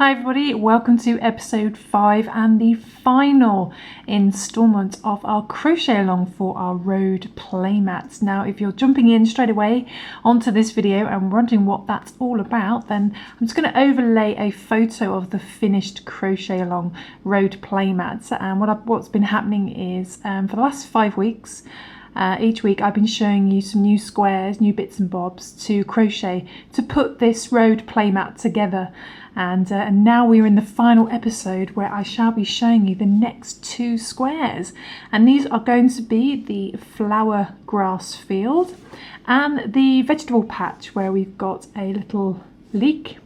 Hi everybody, welcome to episode 5 and the final installment of our crochet along for our road playmats. Now if you're jumping in straight away onto this video and wondering what that's all about, then I'm just going to overlay a photo of the finished crochet along road playmats. And what's been happening is for the last 5 weeks, each week I've been showing you some new squares, new bits and bobs to crochet to put this road playmat together. And now we're in the final episode where I shall be showing you the next 2 squares, and these are going to be the flower grass field and the vegetable patch, where we've got a little leek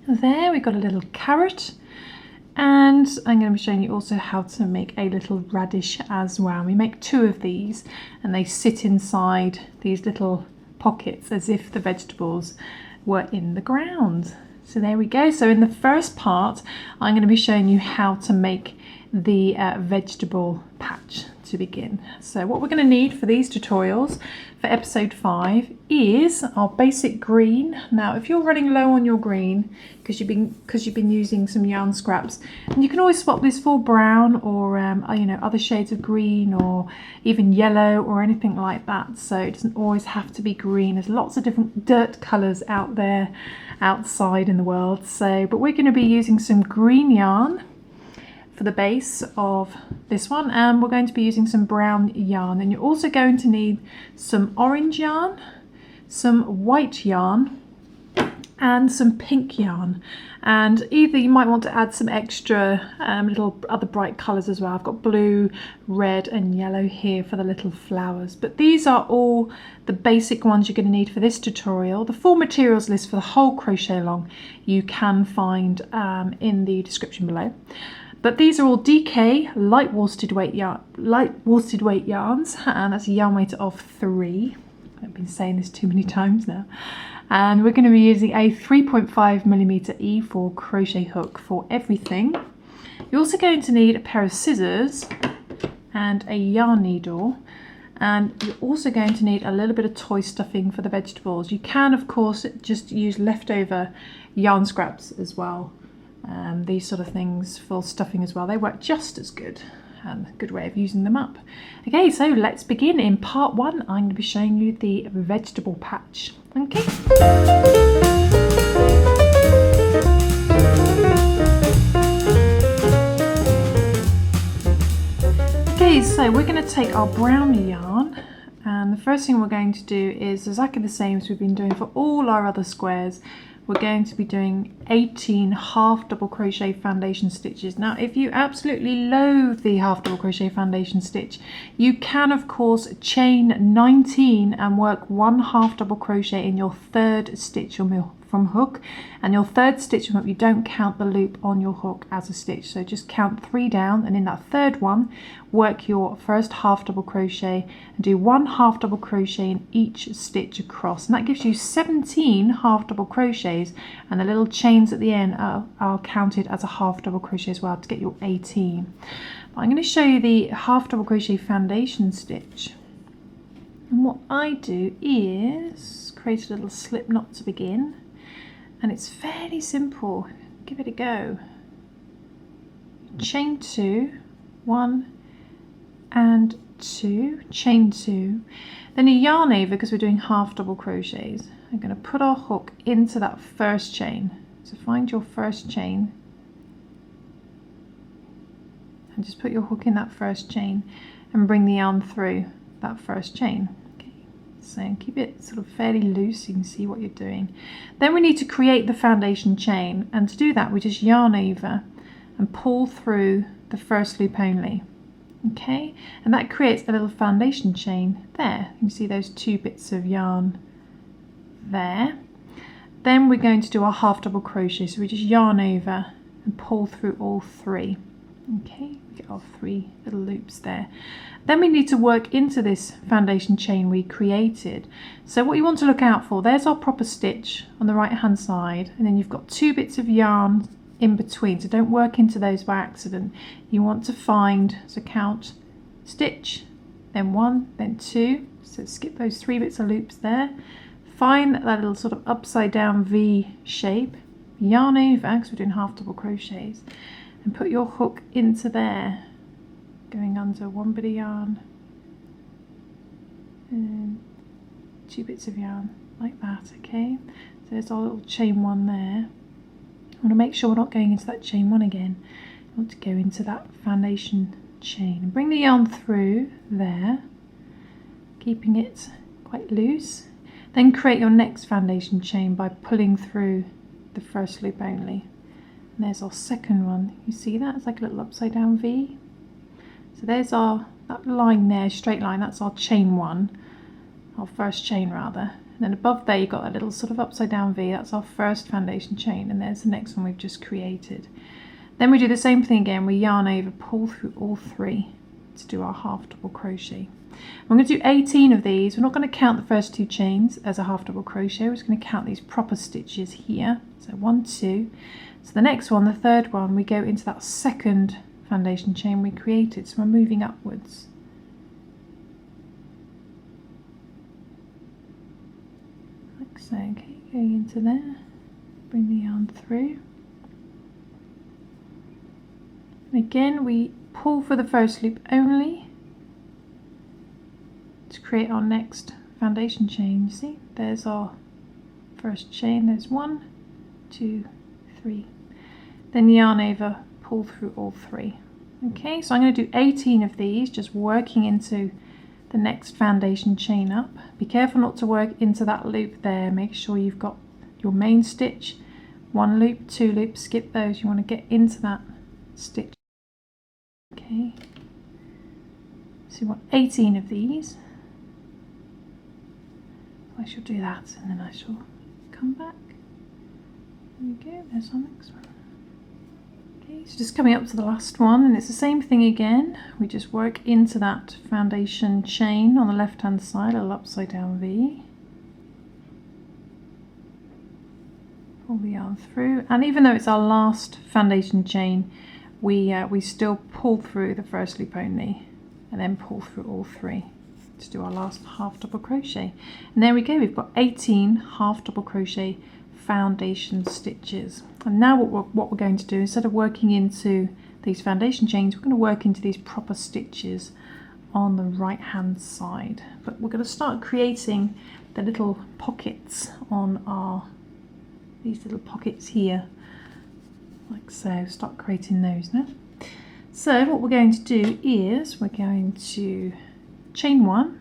there, we've got a little carrot, and I'm going to be showing you also how to make a little radish as well. We make 2 of these and they sit inside these little pockets as if the vegetables were in the ground. So there we go. So in the first part, I'm going to be showing you how to make the vegetable patch to begin. So what we're going to need for these tutorials for episode 5 is our basic green. Now if you're running low on your green because you've been using some yarn scraps, and you can always swap this for brown or other shades of green or even yellow or anything like that. So it doesn't always have to be green. There's lots of different dirt colors out there outside in the world. So but we're going to be using some green yarn for the base of this one, and we're going to be using some brown yarn, and you're also going to need some orange yarn, some white yarn, and some pink yarn. And either you might want to add some extra little other bright colors as well. I've got blue, red and yellow here for the little flowers, but these are all the basic ones you're going to need for this tutorial. The full materials list for the whole crochet along you can find in the description below. But these are all DK light worsted weight yarns, and that's a yarn weight of 3. I've been saying this too many times now. And we're going to be using a 3.5mm E4 crochet hook for everything. You're also going to need a pair of scissors and a yarn needle, and you're also going to need a little bit of toy stuffing for the vegetables. You can of course just use leftover yarn scraps as well. These sort of things for stuffing as well, they work just as good. A good way of using them up. Okay, so let's begin. In part 1 I'm going to be showing you the vegetable patch. Okay. Okay, so we're going to take our brown yarn, and the first thing we're going to do is exactly the same as we've been doing for all our other squares. We're going to be doing 18 half double crochet foundation stitches. Now if you absolutely loathe the half double crochet foundation stitch, you can of course chain 19 and work 1 half double crochet in your 3rd stitch from hook, and your 3rd stitch from hook, you don't count the loop on your hook as a stitch, so just count 3 down, and in that 3rd one work your first half double crochet and do 1 half double crochet in each stitch across, and that gives you 17 half double crochets, and the little chains at the end are counted as a half double crochet as well to get your 18. I'm going to show you the half double crochet foundation stitch, and what I do is create a little slip knot to begin. And it's fairly simple. Give it a go. Chain 2, 1 and 2, chain 2, then a yarn over because we're doing half double crochets. I'm going to put our hook into that first chain. So find your first chain and just put your hook in that first chain and bring the yarn through that first chain. So keep it sort of fairly loose so you can see what you're doing. Then we need to create the foundation chain, and to do that we just yarn over and pull through the first loop only. Okay, and that creates a little foundation chain there. You can see those 2 bits of yarn there. Then we're going to do our half double crochet, so we just yarn over and pull through all 3. Okay, we get our 3 little loops there. Then we need to work into this foundation chain we created. So what you want to look out for, there's our proper stitch on the right hand side, and then you've got 2 bits of yarn in between, so don't work into those by accident. You want to find, so count stitch, then 1, then 2, so skip those 3 bits of loops there. Find that little sort of upside down V shape, yarn over, because we're doing half double crochets, and put your hook into there, going under one bit of yarn and 2 bits of yarn like that. Okay, so there's our little chain one there. I want to make sure we're not going into that chain one again. I want to go into that foundation chain and bring the yarn through there, keeping it quite loose. Then create your next foundation chain by pulling through the first loop only. And there's our second one. You see that? It's like a little upside down V. So there's that line there, straight line, that's our chain one, our first chain rather. And then above there you've got that little sort of upside down V, that's our first foundation chain, and there's the next one we've just created. Then we do the same thing again, we yarn over, pull through all 3 to do our half double crochet. I'm going to do 18 of these. We're not going to count the first 2 chains as a half double crochet, we're just going to count these proper stitches here. So 1, 2. So the next one, the third one, we go into that second foundation chain we created, so we're moving upwards. Like so, okay, going into there, bring the yarn through. And again, we pull for the first loop only to create our next foundation chain. You see, there's our first chain, there's 1, 2, 3. Then yarn over, pull through all 3. Okay, so I'm going to do 18 of these, just working into the next foundation chain up. Be careful not to work into that loop there. Make sure you've got your main stitch, 1 loop, 2 loops, skip those. You want to get into that stitch. Okay, so you want 18 of these. I shall do that and then I shall come back. There we go, there's our next one. Okay, so just coming up to the last one, and it's the same thing again. We just work into that foundation chain on the left hand side, a little upside down V. Pull the yarn through, and even though it's our last foundation chain, we still pull through the first loop only, and then pull through all 3 to do our last half double crochet. And there we go, we've got 18 half double crochet foundation stitches. And now what we're going to do, instead of working into these foundation chains, we're going to work into these proper stitches on the right hand side. But we're going to start creating the little pockets on these little pockets here, like so. Start creating those now. So what we're going to do is we're going to chain 1,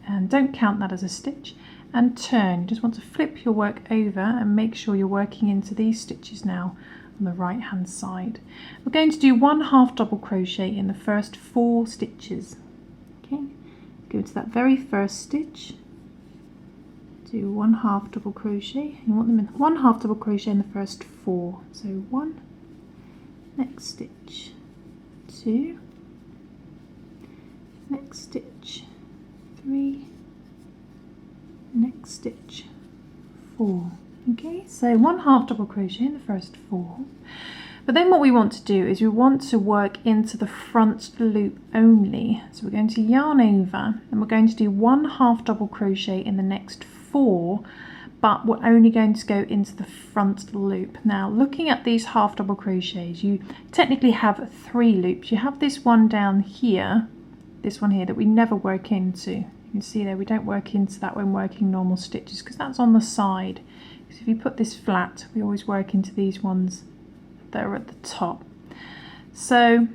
and don't count that as a stitch, and turn. You just want to flip your work over and make sure you're working into these stitches now on the right hand side. We're going to do 1 half double crochet in the first 4 stitches. Okay, go to that very first stitch, do 1 half double crochet. You want them in 1 half double crochet in the first 4. So 1, next stitch, 2, next stitch, 3, next stitch, 4. Okay, so 1 half double crochet in the first 4. But then what we want to do is we want to work into the front loop only. So we're going to yarn over and we're going to do 1 half double crochet in the next 4, but we're only going to go into the front loop. Now looking at these half double crochets, you technically have 3 loops. You have this one down here, this one here, that we never work into. You can see there we don't work into that when working normal stitches because that's on the side. Because if you put this flat, we always work into these ones that are at the top. So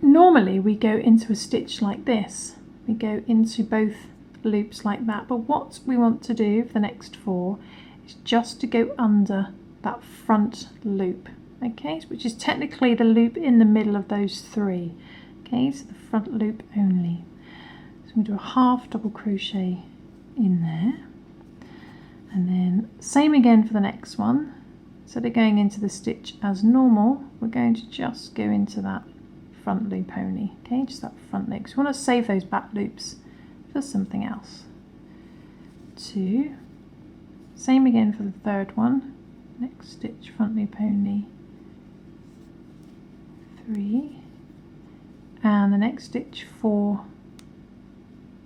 normally we go into a stitch like this. We go into both loops like that, but what we want to do for the next 4 is just to go under that front loop, okay, which is technically the loop in the middle of those 3. Okay, so the front loop only. So we do a half double crochet in there, and then same again for the next one. Instead of going into the stitch as normal, we're going to just go into that front loop only. Okay, just that front loop. So we want to save those back loops for something else. 2, same again for the third one, next stitch, front loop only, 3, and the next stitch, 4,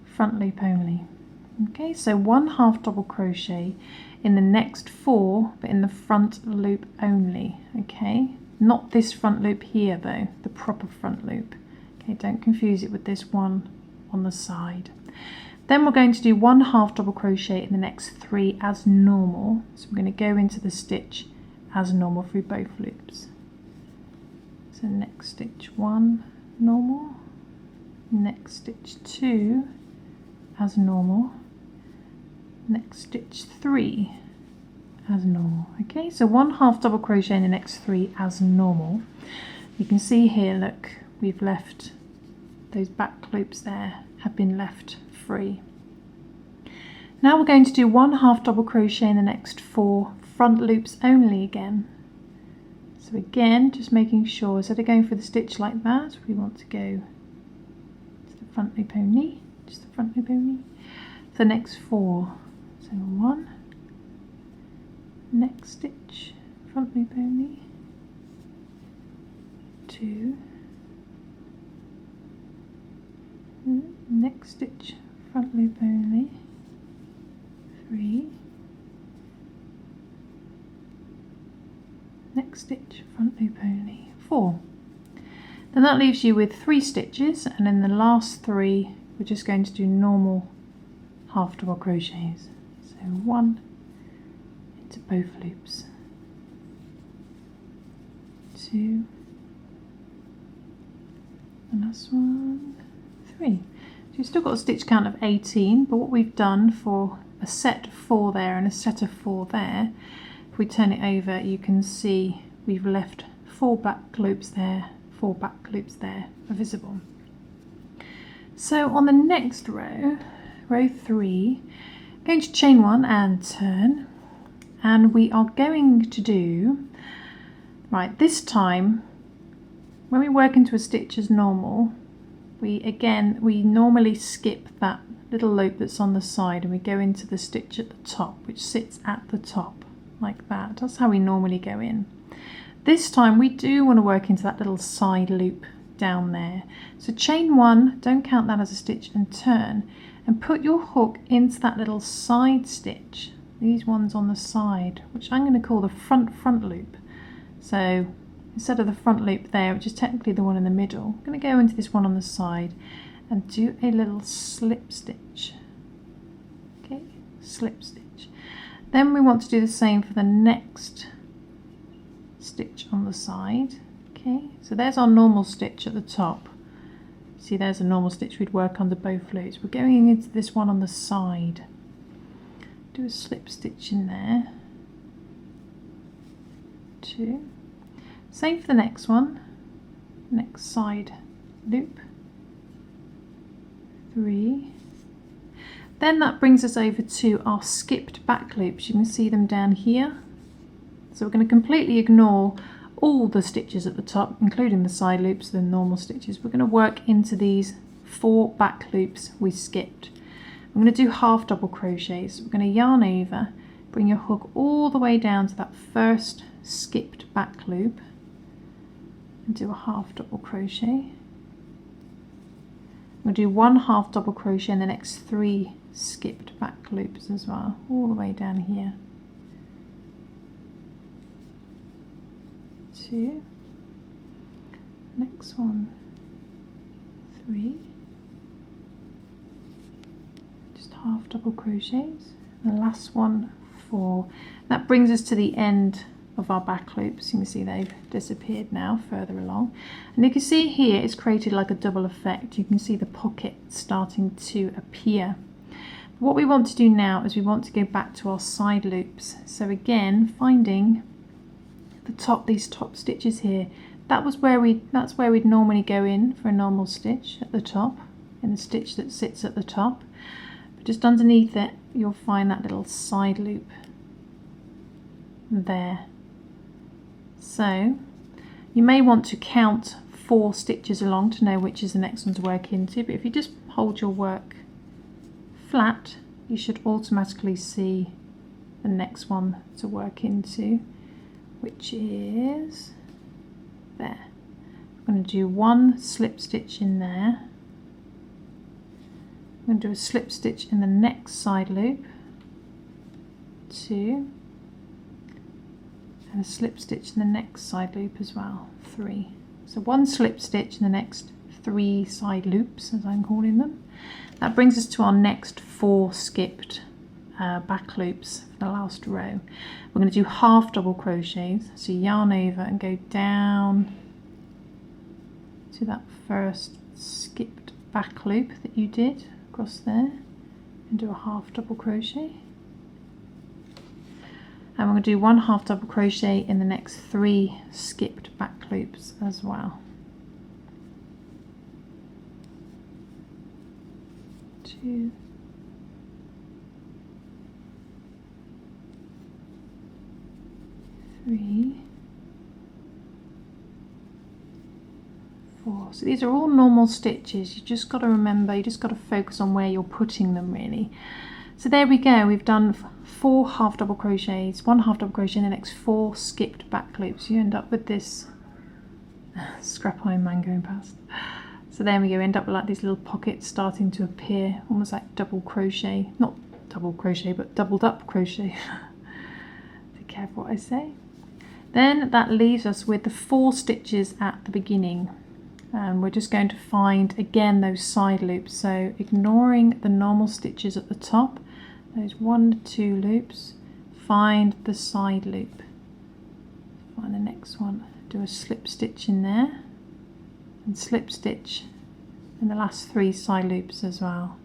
front loop only. Okay, so 1 half double crochet in the next 4, but in the front loop only. Okay, not this front loop here though, the proper front loop. Okay, don't confuse it with this one on the side. Then we're going to do 1 half double crochet in the next 3 as normal. So we're going to go into the stitch as normal through both loops. So next stitch 1 normal, next stitch 2 as normal, next stitch 3 as normal. Okay, so 1 half double crochet in the next 3 as normal. You can see here, look, we've left those back loops there, have been left free. Now we're going to do 1 half double crochet in the next 4 front loops only again. So again, just making sure, instead of going for the stitch like that, we want to go to the front loop only, just the front loop only. For the next 4, so 1, next stitch, front loop only, 2, next stitch, front loop only, 3, next stitch, front loop only, 4. Then that leaves you with 3 stitches, and in the last 3 we're just going to do normal half double crochets. So 1 into both loops, 2, the last one, 3. So you've still got a stitch count of 18, but what we've done for a set of 4 there and a set of 4 there, if we turn it over, you can see we've left 4 back loops there, 4 back loops there are visible. So on the next row, row 3, I'm going to chain 1 and turn, and we are going to do, right, this time when we work into a stitch as normal, we normally skip that little loop that's on the side and we go into the stitch at the top, which sits at the top like that. That's how we normally go in. This time we do want to work into that little side loop down there. So chain 1, don't count that as a stitch, and turn and put your hook into that little side stitch, these ones on the side, which I'm going to call the front loop. So instead of the front loop there, which is technically the one in the middle, I'm going to go into this one on the side and do a little slip stitch. Okay, slip stitch. Then we want to do the same for the next stitch on the side. Okay, so there's our normal stitch at the top. See, there's a normal stitch we'd work under both loops. We're going into this one on the side. Do a slip stitch in there. 2. Same for the next one. Next side loop. 3. Then that brings us over to our skipped back loops. You can see them down here. So we're going to completely ignore all the stitches at the top, including the side loops, the normal stitches. We're going to work into these 4 back loops we skipped. I'm going to do half double crochets. We're going to yarn over, bring your hook all the way down to that first skipped back loop and do a half double crochet. We'll do 1 half double crochet in the next 3 skipped back loops as well, all the way down here. 2, next one, 3, just half double crochets, the last one, 4. That brings us to the end of our back loops. You can see they've disappeared now further along, and you can see here it's created like a double effect. You can see the pocket starting to appear. What we want to do now is we want to go back to our side loops. So again, finding the top, these top stitches here, that's where we'd normally go in for a normal stitch at the top, in the stitch that sits at the top. But just underneath it you'll find that little side loop there. So you may want to count 4 stitches along to know which is the next one to work into, but if you just hold your work flat, you should automatically see the next one to work into, which is there. I'm going to do 1 slip stitch in there, I'm going to do a slip stitch in the next side loop, 2, and a slip stitch in the next side loop as well, 3. So 1 slip stitch in the next 3 side loops, as I'm calling them. That brings us to our next 4 skipped back loops for the last row. We're going to do half double crochets, so yarn over and go down to that first skipped back loop that you did across there, and do a half double crochet. And we're going to do 1 half double crochet in the next 3 skipped back loops as well. 2, 3, 4. So these are all normal stitches. You just got to remember, you just got to focus on where you're putting them really. So there we go, we've done 4 half double crochets, 1 half double crochet in the next 4 skipped back loops. You end up with this scrap iron man going past. So there we go, end up with like these little pockets starting to appear, almost like double crochet, not double crochet, but doubled up crochet. Be careful what I say. Then that leaves us with the 4 stitches at the beginning. And we're just going to find again those side loops. So ignoring the normal stitches at the top, those 1 to 2 loops, find the side loop. Find the next one, do a slip stitch in there, and slip stitch in the last 3 side loops as well.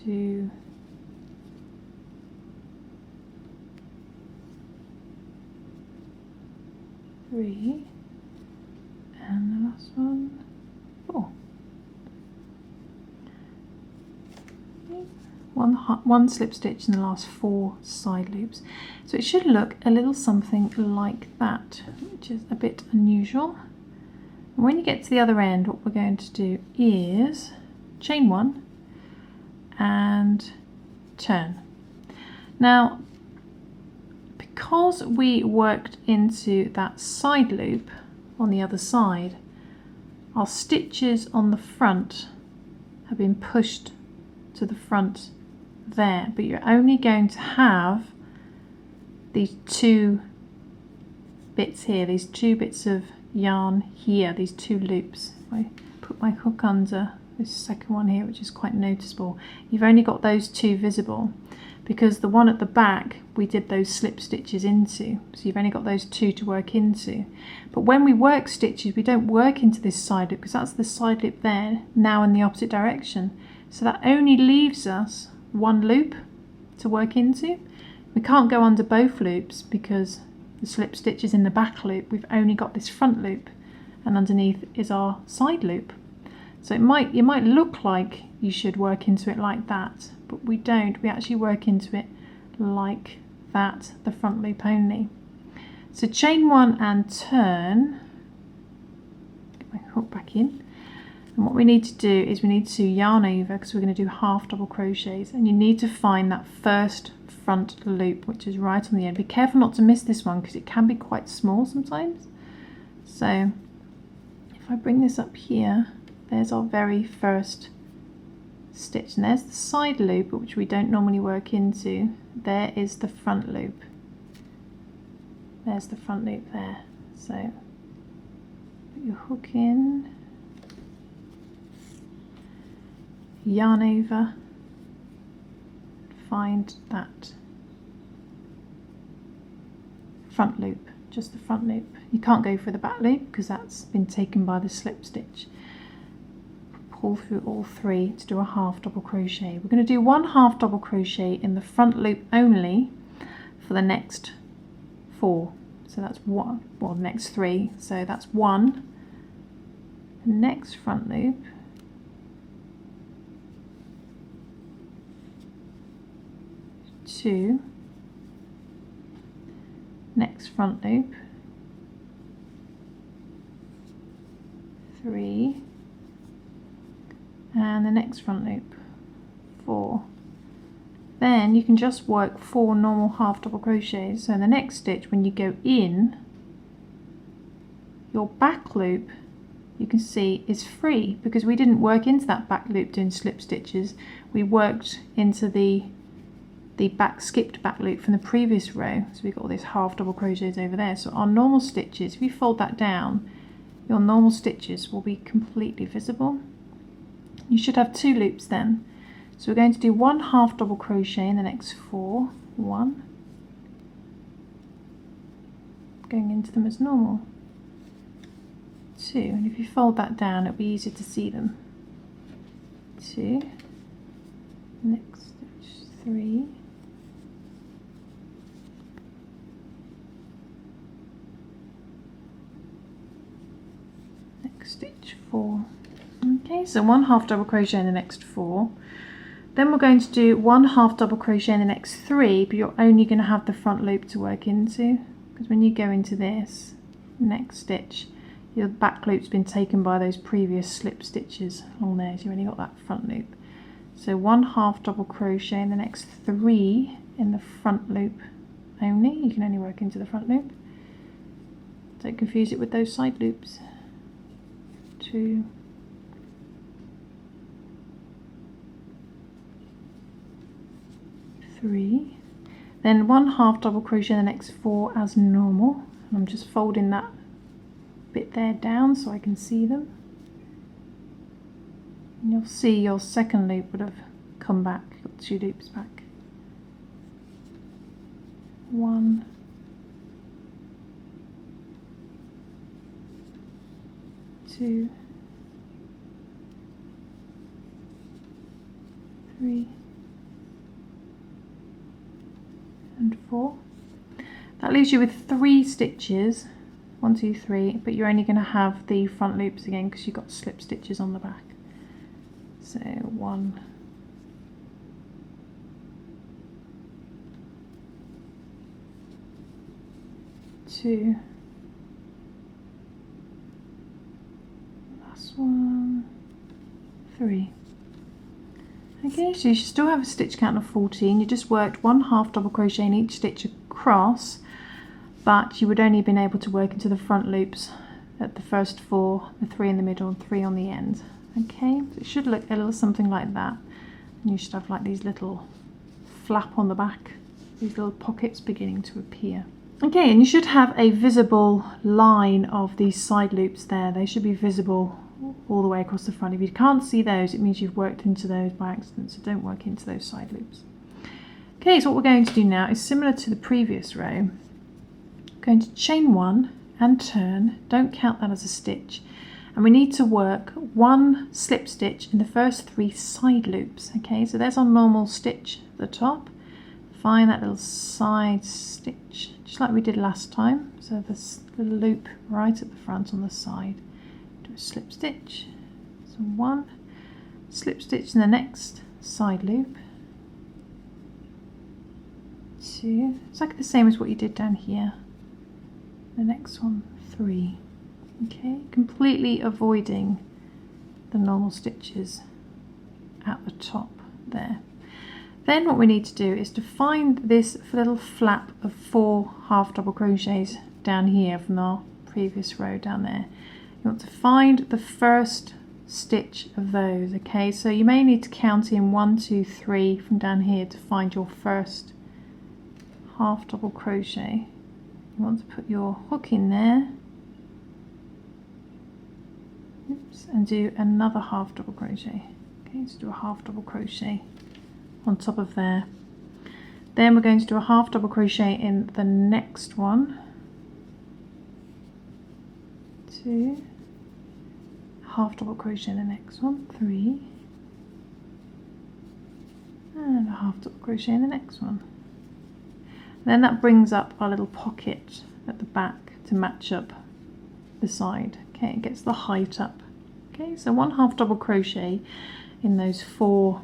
2, 3, and the last one, 4. One slip stitch in the last 4 side loops. So it should look a little something like that, which is a bit unusual. And when you get to the other end, what we're going to do is chain 1 and turn. Now, because we worked into that side loop on the other side, our stitches on the front have been pushed to the front there, but you're only going to have these 2 bits here, these 2 bits of yarn here, these 2 loops. I put my hook under this second one here, which is quite noticeable. You've only got those 2 visible because the one at the back we did those slip stitches into, so you've only got those 2 to work into. But when we work stitches, we don't work into this side loop because that's the side loop there, now in the opposite direction. So that only leaves us 1 loop to work into. We can't go under both loops because the slip stitch is in the back loop. We've only got this front loop, and underneath is our side loop. So it might look like you should work into it like that, but we don't. We actually work into it like that, the front loop only. So chain 1 and turn. Get my hook back in. And what we need to do is we need to yarn over because we're going to do half double crochets, and you need to find that first front loop, which is right on the end. Be careful not to miss this one because it can be quite small sometimes. So if I bring this up here, there's our very first stitch, and there's the side loop, which we don't normally work into. There is the front loop. There's the front loop there. So put your hook in, yarn over, find that front loop, just the front loop. You can't go for the back loop because that's been taken by the slip stitch. Pull through all 3 to do a half double crochet. We're going to do 1 half double crochet in the front loop only for the next 4. So that's 1, well, next 3. So that's 1. The next front loop, 2, next front loop, 3, and the next front loop, 4. Then you can just work 4 normal half double crochets. So in the next stitch, when you go in, your back loop you can see is free because we didn't work into that back loop doing slip stitches. We worked into the skipped back loop from the previous row. So we've got all these half double crochets over there. So our normal stitches, if you fold that down, your normal stitches will be completely visible. You should have 2 loops then. So we're going to do 1 half double crochet in the next 4. 1, going into them as normal. 2, and if you fold that down, it'll be easier to see them. 2, next stitch 3, next stitch 4. Okay, so 1 half double crochet in the next 4. Then we're going to do 1 half double crochet in the next 3, but you're only going to have the front loop to work into, because when you go into this next stitch, your back loop's been taken by those previous slip stitches along there, so you've only got that front loop. So 1 half double crochet in the next 3 in the front loop only. You can only work into the front loop. Don't confuse it with those side loops. 2, 3, then 1 half double crochet in the next 4 as normal. I'm just folding that bit there down so I can see them. And you'll see your second loop would have come back, got 2 loops back. 1, 2, 3, and 4. That leaves you with 3 stitches, 1, 2, 3, but you're only going to have the front loops again because you've got slip stitches on the back. So 1, 2, last one, 3. Okay, so you should still have a stitch count of 14. You just worked 1 half double crochet in each stitch across, but you would only have been able to work into the front loops at the first 4, the 3 in the middle and 3 on the end. Okay, so it should look a little something like that. And you should have like these little flap on the back, these little pockets beginning to appear. Okay, and you should have a visible line of these side loops there. They should be visible all the way across the front. If you can't see those, it means you've worked into those by accident, so don't work into those side loops. Okay, so what we're going to do now is similar to the previous row. We're going to chain 1 and turn, don't count that as a stitch, and we need to work 1 slip stitch in the first 3 side loops. Okay, so there's our normal stitch at the top. Find that little side stitch, just like we did last time, so this little loop right at the front on the side. Do a slip stitch, so 1 slip stitch in the next side loop, 2, exactly the same as what you did down here, the next one 3. Okay, completely avoiding the normal stitches at the top there. Then what we need to do is to find this little flap of 4 half double crochets down here from our previous row down there. You want to find the first stitch of those. Okay, so you may need to count in 1, 2, 3 from down here to find your first half double crochet. You want to put your hook in there. Oops, and do another half double crochet. Okay, so do a half double crochet on top of there. Then we're going to do a half double crochet in the next one, 2, half double crochet in the next one, 3, and a half double crochet in the next one. Then that brings up our little pocket at the back to match up the side. Okay, it gets the height up. Okay, so 1 half double crochet in those 4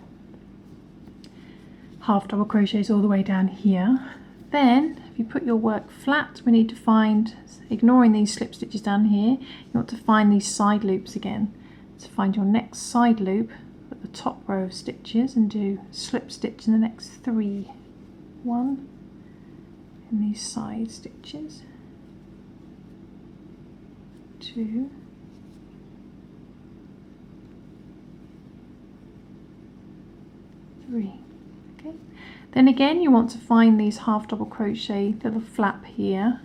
half double crochets all the way down here. Then if you put your work flat, we need to find, ignoring these slip stitches down here, you want to find these side loops again. So find your next side loop at the top row of stitches and do slip stitch in the next 3. 1 in these side stitches, 2, 3. Okay, then again you want to find these half double crochet little flap here,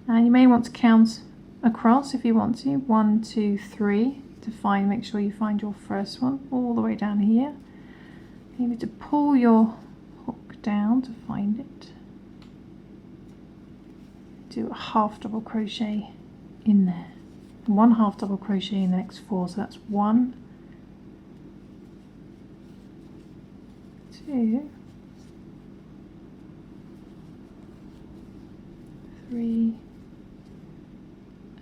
and you may want to count across if you want to, 1, 2, 3 to find, make sure you find your first one all the way down here. You need to pull your hook down to find it. Do a half double crochet in there, and 1 half double crochet in the next 4, so that's 1, 2, 3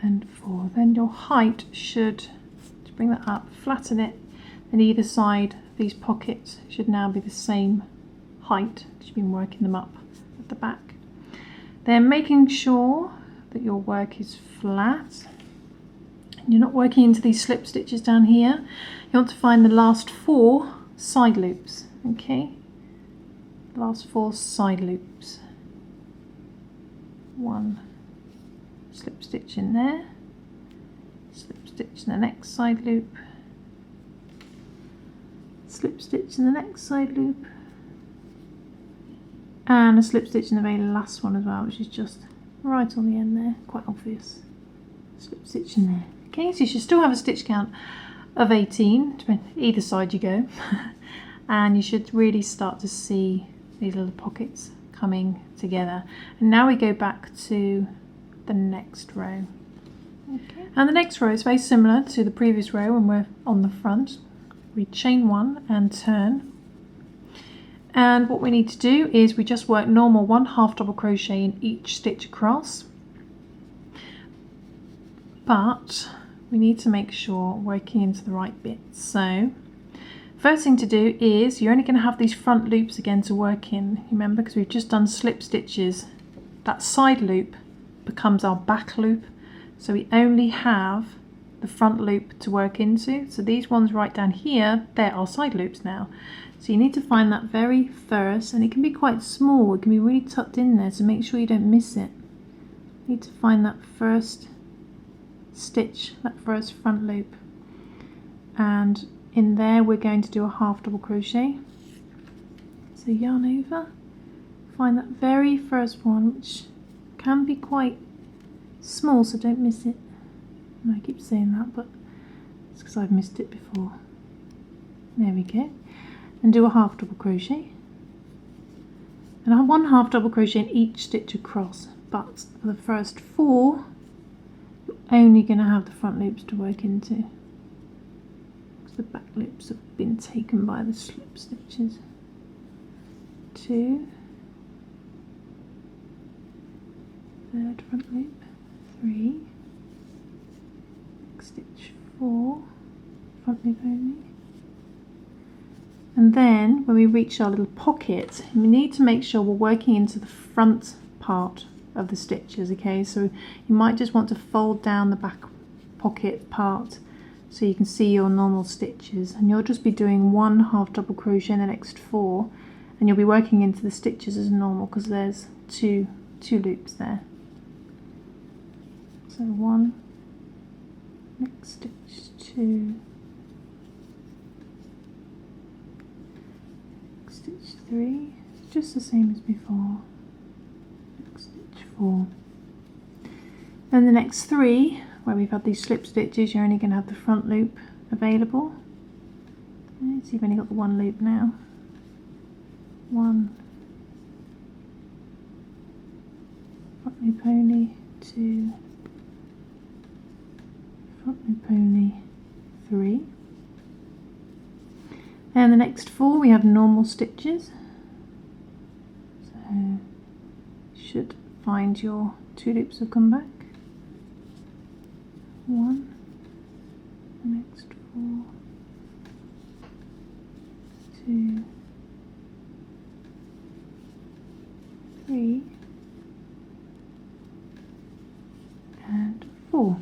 and 4. Then your height should, to bring that up, flatten it, and either side of these pockets should now be the same height because you've been working them up at the back. Then making sure that your work is flat. You're not working into these slip stitches down here. You want to find the last 4 side loops, okay? Last 4 side loops. 1 slip stitch in there, slip stitch in the next side loop, slip stitch in the next side loop, and a slip stitch in the very last one as well, which is just right on the end there, quite obvious. Slip stitch in there. Okay, so you should still have a stitch count of 18, either side you go, and you should really start to see these little pockets coming together. And now we go back to the next row. Okay. And the next row is very similar to the previous row when we're on the front. We chain 1 and turn. And what we need to do is we just work normal 1 half double crochet in each stitch across. But we need to make sure we're working into the right bits. So first thing to do is you're only going to have these front loops again to work in. Remember, because we've just done slip stitches, that side loop becomes our back loop. So we only have the front loop to work into. So these ones right down here, they're our side loops now. So you need to find that very first, and it can be quite small, it can be really tucked in there, so make sure you don't miss it. You need to find that first stitch, that first front loop. And in there we're going to do a half double crochet. So yarn over, find that very first one, which can be quite small, so don't miss it. And I keep saying that, but it's because I've missed it before. There we go. And do a half double crochet. And I have 1 half double crochet in each stitch across, but for the first 4, you're only going to have the front loops to work into, because the back loops have been taken by the slip stitches. 2, third front loop, 3, next stitch 4, front loop only. And then when we reach our little pocket, we need to make sure we're working into the front part of the stitches, okay? So you might just want to fold down the back pocket part so you can see your normal stitches, and you'll just be doing 1 half double crochet in the next 4, and you'll be working into the stitches as normal because there's two loops there. So 1, next stitch 2, stitch 3, just the same as before, next stitch 4. Then the next 3, where we've had these slip stitches, you're only going to have the front loop available. Okay, so you've only got the 1 loop now. 1, front loop only, 2, front loop only, 3. And the next 4 we have normal stitches, so you should find your 2 loops will come back. 1, the next 4, 2, 3, and 4.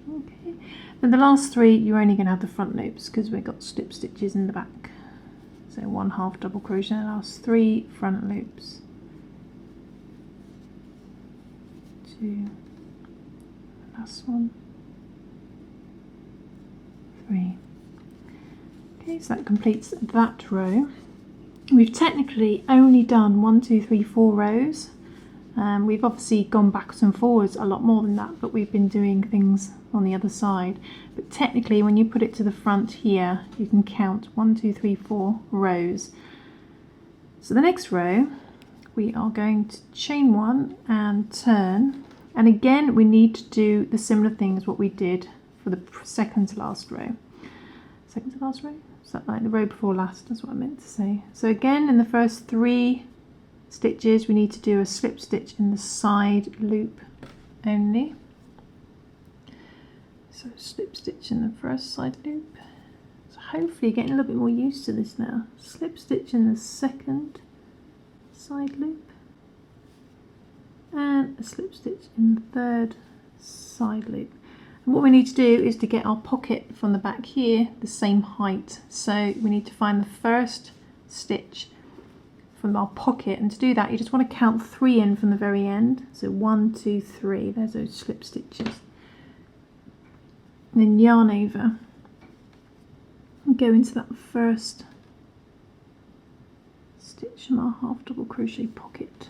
Okay, then the last 3 you're only going to have the front loops because we've got slip stitches in the back. So 1 half double crochet in the last 3 front loops, 2, last one, 3. Okay, so that completes that row. We've technically only done 1, 2, 3, 4 rows. We've obviously gone backwards and forwards a lot more than that, but we've been doing things on the other side. But technically, when you put it to the front here, you can count 1, 2, 3, 4 rows. So the next row, we are going to chain 1 and turn. And again, we need to do the similar things what we did for the second to last row. Second to last row? Is that like the row before last? That's what I meant to say. So again, in the first 3 stitches, we need to do a slip stitch in the side loop only. So slip stitch in the first side loop. So hopefully you're getting a little bit more used to this now. Slip stitch in the second side loop. And a slip stitch in the third side loop. And what we need to do is to get our pocket from the back here the same height. So we need to find the first stitch from our pocket, and to do that you just want to count 3 in from the very end. So 1, 2, 3, there's those slip stitches. And then yarn over and go into that first stitch from our half double crochet pocket.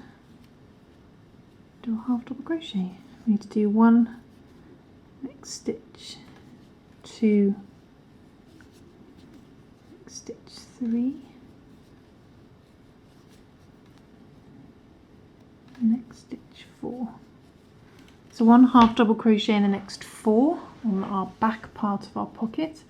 Do a half double crochet. We need to do 1 next stitch, 2 next stitch, 3 next stitch, 4. So 1 half double crochet in the next 4 on our back part of our pocket.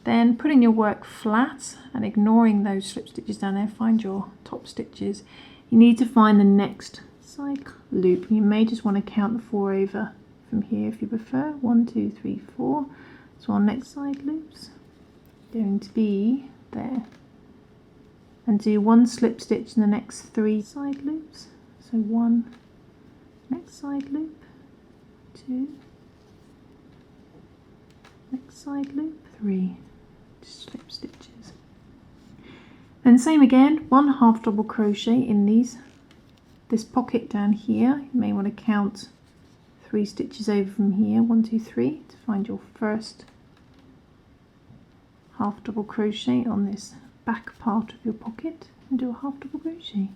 Then putting your work flat and ignoring those slip stitches down there, find your top stitches. You need to find the next side loop. You may just want to count the 4 over from here if you prefer. 1, 2, 3, 4. So our next side loop's going to be there. And do 1 slip stitch in the next 3 side loops. So 1 next side loop, 2 next side loop, 3 slip stitches. Then same again, 1 half double crochet in this pocket down here. You may want to count 3 stitches over from here, 1, 2, 3, to find your first half double crochet on this back part of your pocket, and do a half double crochet.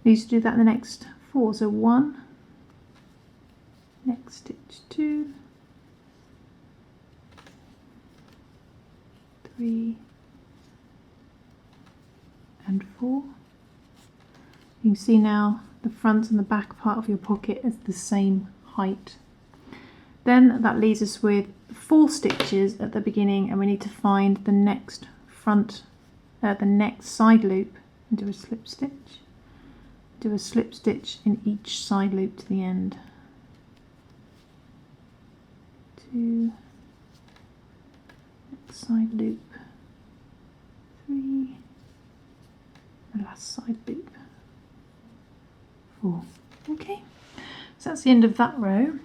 You need to do that in the next 4. So 1 next stitch, 2, 3 and 4. You can see now the front and the back part of your pocket is the same height. Then that leaves us with 4 stitches at the beginning, and we need to find the next the next side loop and do a slip stitch. Do a slip stitch in each side loop to the end. 2 next side loop, 3 the last side loop, 4. Okay, so that's the end of that row,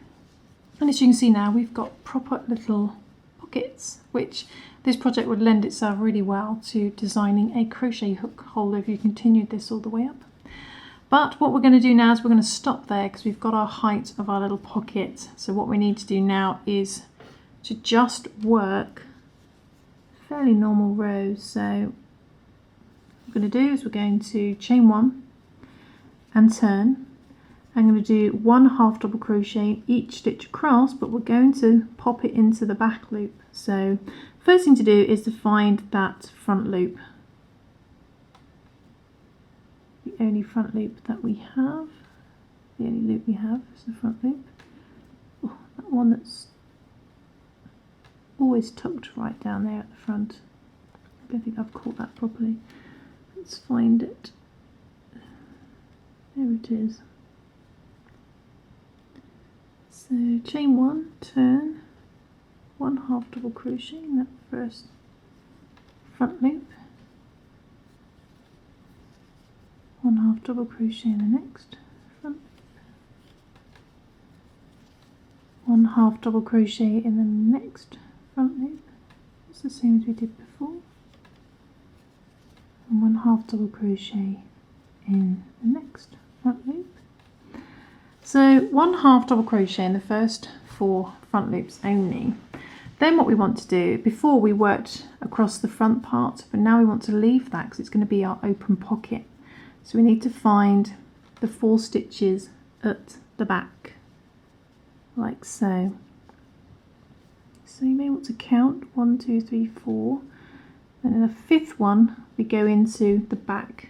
and as you can see now we've got proper little pockets, which this project would lend itself really well to designing a crochet hook holder if you continued this all the way up. But what we're going to do now is we're going to stop there because we've got our height of our little pocket. So what we need to do now is to just work fairly normal rows. So what we're going to do is we're going to chain 1 and turn. I'm going to do 1 half double crochet each stitch across, but we're going to pop it into the back loop. So first thing to do is to find that front loop. The only front loop that we have, the only loop we have is the front loop. Oh, that one that's always tucked right down there at the front. I don't think I've caught that properly. Let's find it. There it is. So chain 1, turn, 1 half double crochet in that first front loop, 1 half double crochet in the next front loop, 1 half double crochet in the next front loop. It's the same as we did before, and 1 half double crochet in the next front loop. So 1 half double crochet in the first 4 front loops only. Then what we want to do, before we worked across the front part, but now we want to leave that because it's going to be our open pocket. So we need to find the 4 stitches at the back, like so. So you may want to count 1, 2, 3, 4, and in the 5th one we go into the back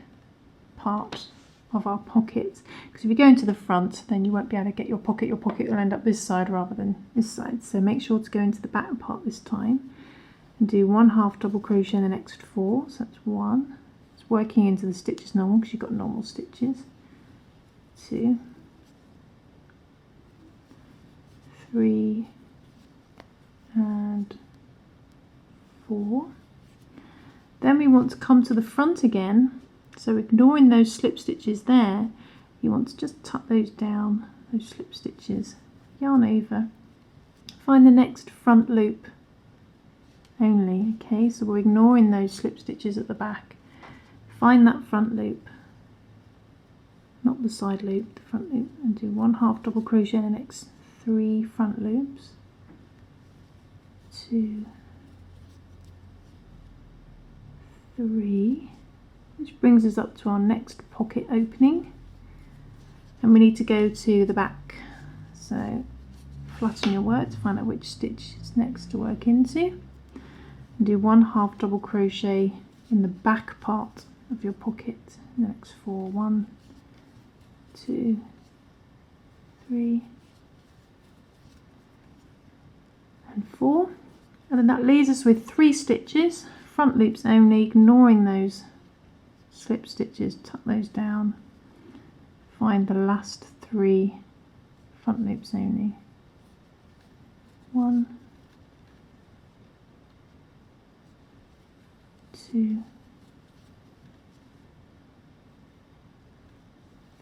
part of our pocket, because if you go into the front then you won't be able to get your pocket will end up this side rather than this side. So make sure to go into the back part this time and do 1 half double crochet in the next 4. So that's 1, it's working into the stitches normal because you've got normal stitches, 2, 3 and 4. Then we want to come to the front again, so ignoring those slip stitches there, you want to just tuck those down, those slip stitches, yarn over, find the next front loop only. Okay, so we're ignoring those slip stitches at the back, find that front loop, not the side loop, the front loop, and do 1 half double crochet in the next 3 front loops, 2, 3, which brings us up to our next pocket opening, and we need to go to the back. So flatten your work to find out which stitch is next to work into, and do 1 half double crochet in the back part of your pocket in the next 4, 1, 2, 3 and 4, and then that leaves us with 3 stitches, front loops only, ignoring those slip stitches, tuck those down, find the last 3 front loops only, 1, 2,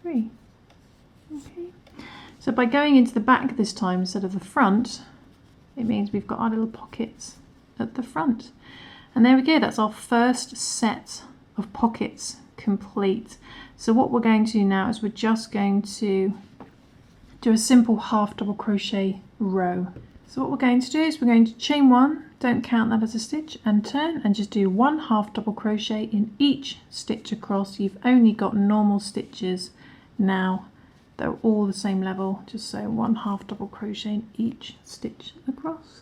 3. Okay, so by going into the back this time instead of the front, it means we've got our little pockets at the front. And there we go, that's our first set of pockets complete. So what we're going to do now is we're just going to do a simple half double crochet row. So what we're going to do is we're going to chain 1, don't count that as a stitch, and turn, and just do 1 half double crochet in each stitch across. You've only got normal stitches now, they're all the same level, just so 1 half double crochet in each stitch across,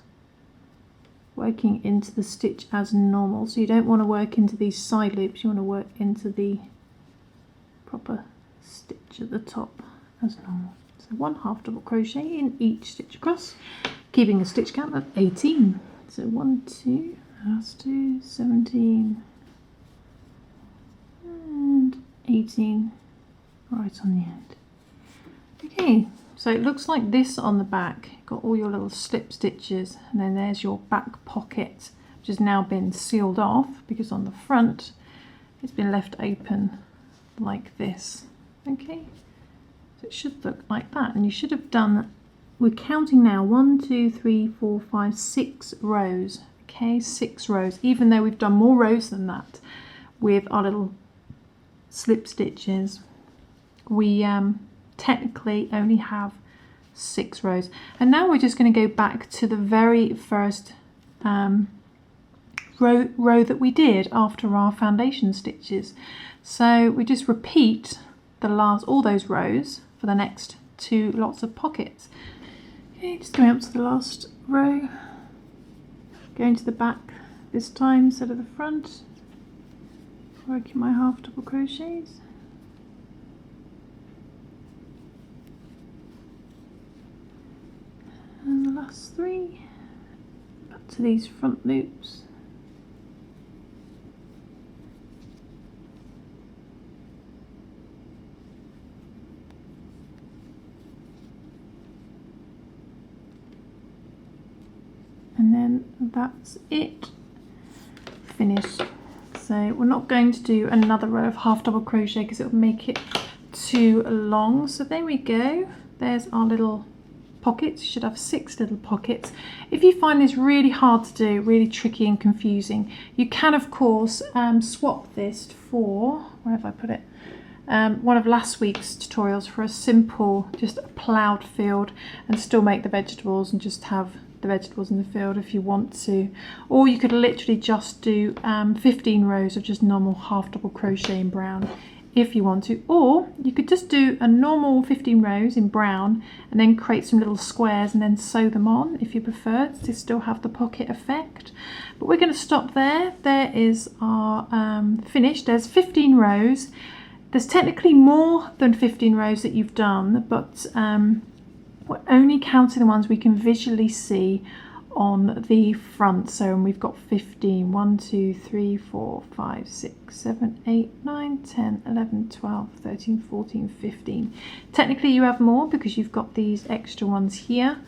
working into the stitch as normal. So you don't want to work into these side loops, you want to work into the proper stitch at the top as normal. So 1 half double crochet in each stitch across, keeping a stitch count of 18. So 1, 2, that's 2, 17 and 18 right on the end. Okay, so it looks like this on the back. Got all your little slip stitches, and then there's your back pocket, which has now been sealed off because on the front it's been left open like this. Okay, so it should look like that, and you should have done, we're counting now 1, 2, 3, 4, 5, 6 rows. Okay, 6 rows, even though we've done more rows than that with our little slip stitches. We technically only have 6 rows, and now we're just going to go back to the very first row that we did after our foundation stitches. So we just repeat all those rows for the next 2 lots of pockets. Okay, just going up to the last row, going to the back this time instead of the front, working my half double crochets. And the last 3, up to these front loops. And then that's it, finished. So we're not going to do another row of half double crochet because it will make it too long. So there we go, there's our little pockets. You should have 6 little pockets. If you find this really hard to do, really tricky and confusing, you can of course swap this for, where have I put it, one of last week's tutorials for a simple, just a ploughed field, and still make the vegetables and just have the vegetables in the field if you want to, or you could literally just do 15 rows of just normal half double crochet in brown if you want to, or you could just do a normal 15 rows in brown and then create some little squares and then sew them on if you prefer to still have the pocket effect. But we're going to stop there. There is our finish. There's 15 rows. There's technically more than 15 rows that you've done, but we're only counting the ones we can visually see on the front. So we've got 15, 1, 2, 3, 4, 5, 6, 7, 8, 9, 10, 11, 12, 13, 14, 15. Technically you have more because you've got these extra ones here,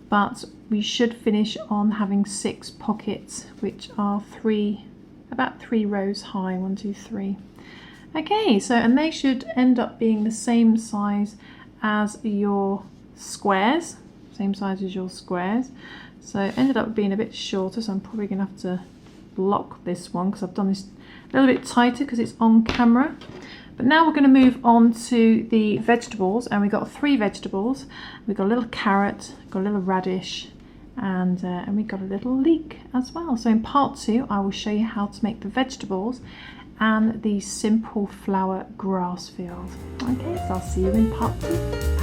but we should finish on having 6 pockets, which are about 3 rows high. 1, 2, 3. Okay, so and they should end up being the same size as your squares, so it ended up being a bit shorter, so I'm probably going to have to block this one because I've done this a little bit tighter because it's on camera. But now we're going to move on to the vegetables, and we've got 3 vegetables. We've got a little carrot, got a little radish, and we got a little leek as well. So in part 2 I will show you how to make the vegetables and the simple flower grass field. Okay, so I'll see you in part 2.